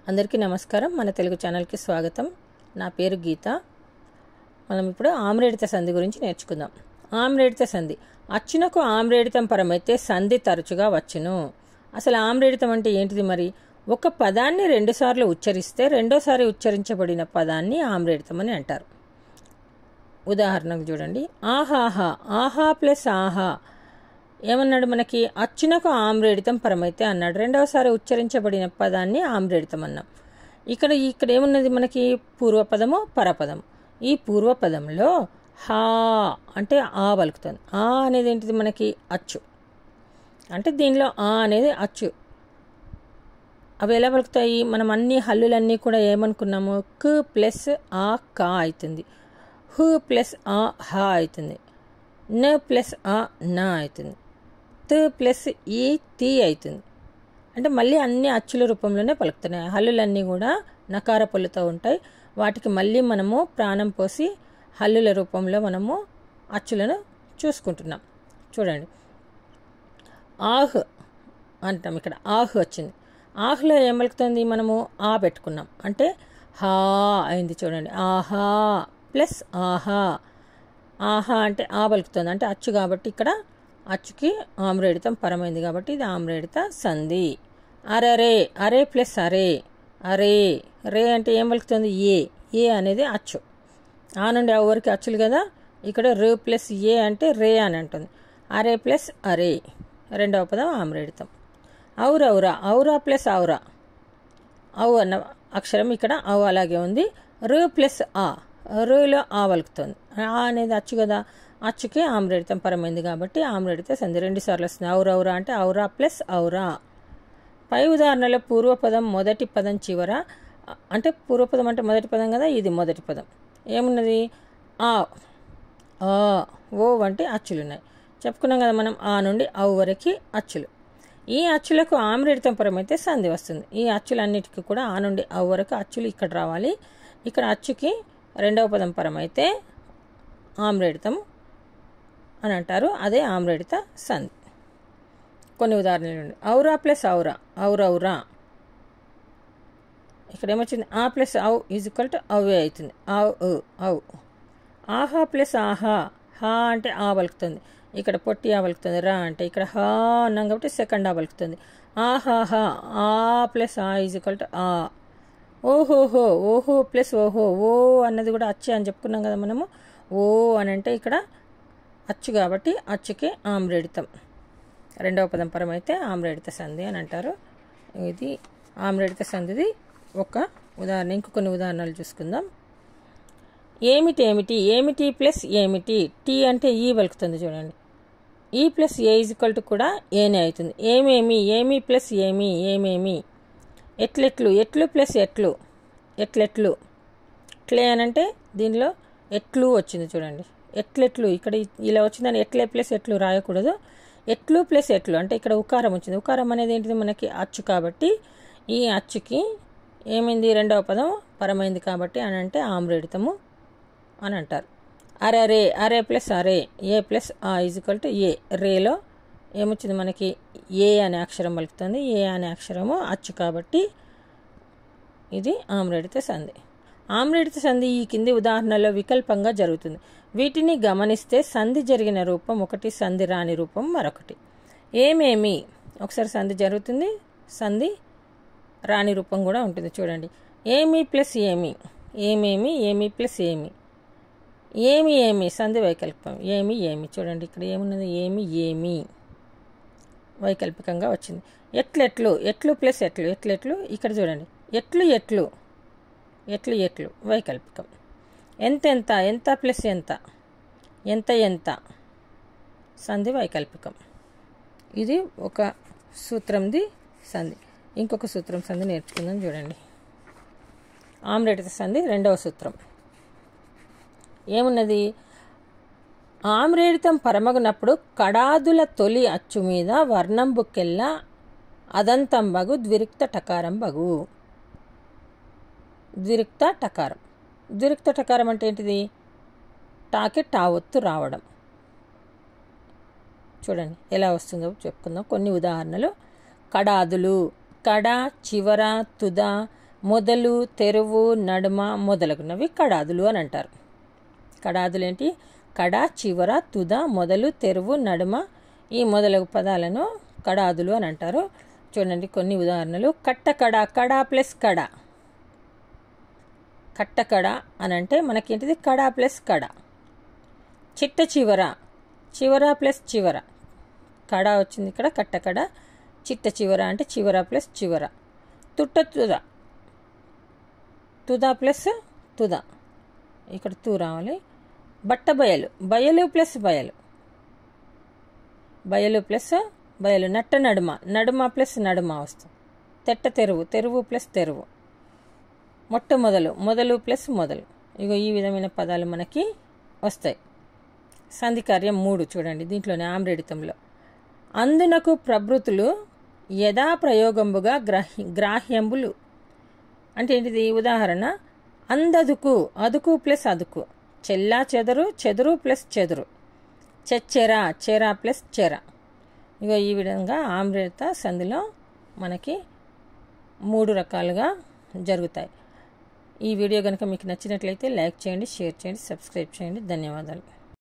అందరికీ నమస్కారం. మన తెలుగు ఛానల్కి స్వాగతం. నా పేరు గీత. మనం ఇప్పుడు ఆమ్రేడిత సంధి గురించి నేర్చుకుందాం. ఆమ్రేడిత సంధి అచ్చునకు ఆమ్రేడితం పరమైతే సంధి తరచుగా వచ్చును. అసలు ఆమ్రేడితం అంటే ఏంటిది? మరి ఒక పదాన్ని రెండుసార్లు ఉచ్చరిస్తే రెండోసారి ఉచ్చరించబడిన పదాన్ని ఆమ్రేడితం అని అంటారు. ఉదాహరణకు చూడండి, ఆహాహా, ఆహా ప్లస్ ఆహా ఏమన్నాడు? మనకి అచ్చునకు ఆమ్రేడితం పరమైతే అన్నాడు. రెండవసారి ఉచ్చరించబడిన పదాన్ని ఆమ్రేడితం అన్నాం. ఇక్కడ ఏమున్నది? మనకి పూర్వపదము, పరపదము. ఈ పూర్వపదంలో హా అంటే ఆ పలుకుతుంది. ఆ అనేది ఏంటిది? మనకి అచ్చు. అంటే దీనిలో ఆ అనేది అచ్చు. అవి ఎలా పలుకుతాయి? మనం అన్ని హల్లులన్నీ కూడా ఏమనుకున్నాము? క్ ప్లస్ ఆ కా అవుతుంది, హు ప్లస్ ఆ హా అవుతుంది, న ప్లస్ ఆ నా అవుతుంది, త్ ప్లస్ ఈ తి అవుతుంది. అంటే మళ్ళీ అన్ని అచ్చుల రూపంలోనే పలుకుతున్నాయి. హల్లులన్నీ కూడా నకార పళ్ళుతో ఉంటాయి. వాటికి మళ్ళీ మనము ప్రాణం పోసి హల్లుల రూపంలో మనము అచ్చులను చూసుకుంటున్నాం. చూడండి, ఆహ్ అంటాం. ఇక్కడ ఆహ్ వచ్చింది. ఆహ్లో ఏం పలుకుతుంది? మనము ఆ పెట్టుకున్నాం అంటే హా అయింది. చూడండి, ఆహా ప్లస్ ఆహా. ఆహా అంటే ఆ పలుకుతుంది, అంటే అచ్చు కాబట్టి ఇక్కడ అచ్చుకి ఆమ్రేడితం పరమైంది కాబట్టి ఇది ఆమ్రేడిత సంధి. అరరే, అరే ప్లస్ అరే, అరే. రే అంటే ఏం పలుకుతుంది? ఏ అనేది అచ్చు. ఆ నుండి ఆ వరకు అచ్చులు కదా. ఇక్కడ రు ప్లస్ ఏ అంటే రే అని అంటుంది. అరే ప్లస్ అరే, రెండవ పదం ఆమ్రేడితం. ఔరౌరా, ఔరా ప్లస్ ఔరా. ఔ అన్న అక్షరం ఇక్కడ ఔ అలాగే ఉంది. రు ప్లస్ ఆ, రులో ఆ పలుకుతుంది. ఆ అనేది అచ్చు కదా. అచ్చుకి ఆమ్రేడితం పరమైంది కాబట్టి ఆమ్రేడిత సంధి రెండుసార్లు వస్తుంది. ఔరౌరా అంటే ఔరా ప్లస్ ఔరా. పై ఉదాహరణలో పూర్వపదం మొదటి పదం చివర, అంటే పూర్వపదం అంటే మొదటి పదం కదా, ఇది మొదటి పదం. ఏమున్నది? ఆ, ఓ వంటి అచ్చులు ఉన్నాయి. చెప్పుకున్నాం కదా మనం, ఆ నుండి ఔ వరకు అచ్చులు. ఈ అచ్చులకు ఆమ్రేడితం పరమైతే సంధి వస్తుంది. ఈ అచ్చులన్నిటికీ కూడా ఆ నుండి ఔ వరకు అచ్చులు ఇక్కడ రావాలి. ఇక్కడ అచ్చుకి రెండవ పదం పరమైతే ఆమ్రేడితం అని అంటారు. అదే ఆమ్రేడిత సంధి. కొన్ని ఉదాహరణలు. ఔరా ప్లస్ ఔరా, ఔరౌరా. ఇక్కడ ఏమొచ్చింది? ఆ ప్లస్ ఔ ఈజ్ ఈక్వల్ టు ఔవే అవుతుంది, ఔ. ఆహా ప్లస్ ఆహా, హా అంటే ఆ పలుకుతుంది. ఇక్కడ పొట్టి ఆ పలుకుతుంది. రా అంటే ఇక్కడ హా అన్నాం కాబట్టి సెకండ్ ఆ పలుకుతుంది. ఆహాహా, ఆ ప్లస్ ఆ ఈజ్ ఈక్వల్ టు ఆ. ఓహోహో, ఓహో ప్లస్ ఓహో, ఓ అన్నది కూడా అచ్చే అని చెప్పుకున్నాం కదా మనము. ఓ అని అంటే ఇక్కడ అచ్చు కాబట్టి అచ్చుకి ఆమ్రేడితం. రెండవ పదం పరమైతే ఆమ్రేడిత సంధి అని అంటారు. ఇది ఆమ్రేడిత సంధిది ఒక ఉదాహరణ. ఇంకొన్ని ఉదాహరణలు చూసుకుందాం. ఏమిటి ఏమిటి, ఏమిటి ప్లస్ ఏమిటి. టీ అంటే ఈ పలుకుతుంది. చూడండి, ఈ plus A is equal to కూడా ఏనే అవుతుంది. ఏమేమి, ఏమి ప్లస్ ఏమి, ఏమేమి. ఎట్లెట్లు, ఎట్లు ప్లస్ ఎట్లు, ఎట్లెట్లు. క్లే అని అంటే దీనిలో ఎట్లు వచ్చింది. చూడండి, ఎట్లెట్లు. ఇక్కడ ఇలా వచ్చిందని ఎట్లే ప్లస్ ఎట్లు రాయకూడదు. ఎట్లు ప్లస్ ఎట్లు అంటే ఇక్కడ ఉకారం వచ్చింది. ఉకారం అనేది ఏంటిది? మనకి అచ్చు కాబట్టి ఈ అచ్చుకి ఏమైంది? రెండవ పదం పరమైంది కాబట్టి అని అంటే ఆమ్రేడితము అని అంటారు. అరే, అరే ప్లస్ అరే, ఏ ప్లస్ ఆ ఈజ్ ఈక్వల్ టు ఏ. రేలో ఏమొచ్చింది? మనకి ఏ అనే అక్షరం పలుకుతుంది. ఏ అనే అక్షరము అచ్చు కాబట్టి ఇది ఆమ్రేడిత సంధి. ఆమ్రేడిత సంధి ఈ కింది ఉదాహరణలో వికల్పంగా జరుగుతుంది. వీటిని గమనిస్తే సంధి జరిగిన రూపం ఒకటి, సంధి రాని రూపం మరొకటి. ఏమేమి ఒకసారి సంధి జరుగుతుంది, సంధి రాని రూపం కూడా ఉంటుంది. చూడండి, ఏమి ప్లస్ ఏమి, ఏమేమి, ఏమి ప్లస్ ఏమి. ఏమి ఏమి సంధి వైకల్పం. ఏమి ఏమి. చూడండి, ఇక్కడ ఏమున్నది? ఏమి ఏమి వైకల్పికంగా వచ్చింది. ఎట్లెట్లు, ఎట్లు ప్లస్ ఎట్లు, ఎట్లెట్లు. ఇక్కడ చూడండి, ఎట్లు ఎట్లు, ఎట్లు ఎట్లు వైకల్పికం. ఎంతెంత, ఎంత ప్లస్ ఎంత, ఎంత ఎంత సంధి వైకల్పికం. ఇది ఒక సూత్రంది సంధి. ఇంకొక సూత్రం సంధి నేర్చుకుందాం. చూడండి, ఆమ్రేడిత సంధి రెండవ సూత్రం ఏమున్నది? ఆమ్రేడితం పరమగునప్పుడు కడాదుల తొలి అచ్చు మీద వర్ణం బుక్కెల్లా అదంతం బగు ద్విరుక్త టకారం బగు. ద్విరుక్త టకారం. ద్విరుక్త టకారం అంటే ఏంటిది? టాకి టా ఒత్తు రావడం. చూడండి ఎలా వస్తుందో చెప్పుకుందాం. కొన్ని ఉదాహరణలు. కడాదులు, కడ, చివర, తుద, మొదలు, తెరువు, నడుమ మొదలగునవి కడాదులు అని అంటారు. కడాదులు ఏంటి? కడ, చివర, తుద, మొదలు, తెరువు, నడుమ ఈ మొదలగు పదాలను కడాదులు అని అంటారు. చూడండి కొన్ని ఉదాహరణలు. కట్టకడ, కడ ప్లస్ కడ. కట్టకడ అని అంటే మనకేంటిది? కడ ప్లస్ కడ. చిట్ట చివర, చివర ప్లస్ చివర. కడ వచ్చింది ఇక్కడ, కట్టకడ. చిట్ట చివర అంటే చివర ప్లస్ చివర. తుట్ట తుద, తుద ప్లస్ తుద, ఇక్కడ తూ రావాలి. బట్ట బయలు, బయలు ప్లస్ బయలు. బయలు ప్లస్ బయలు. నట్ట నడుమ, నడుమ ప్లస్ నడుమ వస్తుంది. తెట్ట తెరువు, తెరువు ప్లస్ తెరువు. మొట్టమొదలు, మొదలు ప్లస్ మొదలు. ఇగో ఈ విధమైన పదాలు మనకి వస్తాయి. సంధి కార్యం 3 చూడండి దీంట్లోనే ఆమ్రేడితంలో. అందునకు ప్రభృతులు యథాప్రయోగంబుగా గ్రాహ్యంబులు అంటే ఏంటిది? ఉదాహరణ అందదుకు, అదుకు ప్లస్ అదుకు. చెల్లా చెదరు, చెదురు ప్లస్ చెదురు. చెచ్చెర, చెర ప్లస్ చెర. ఇగో ఈ విధంగా ఆమ్రేడిత సంధిలో మనకి 3 రకాలుగా జరుగుతాయి. ఈ వీడియో కనుక మీకు నచ్చినట్లయితే లైక్ చేయండి, షేర్ చేయండి, సబ్స్క్రైబ్ చేయండి. ధన్యవాదాలు.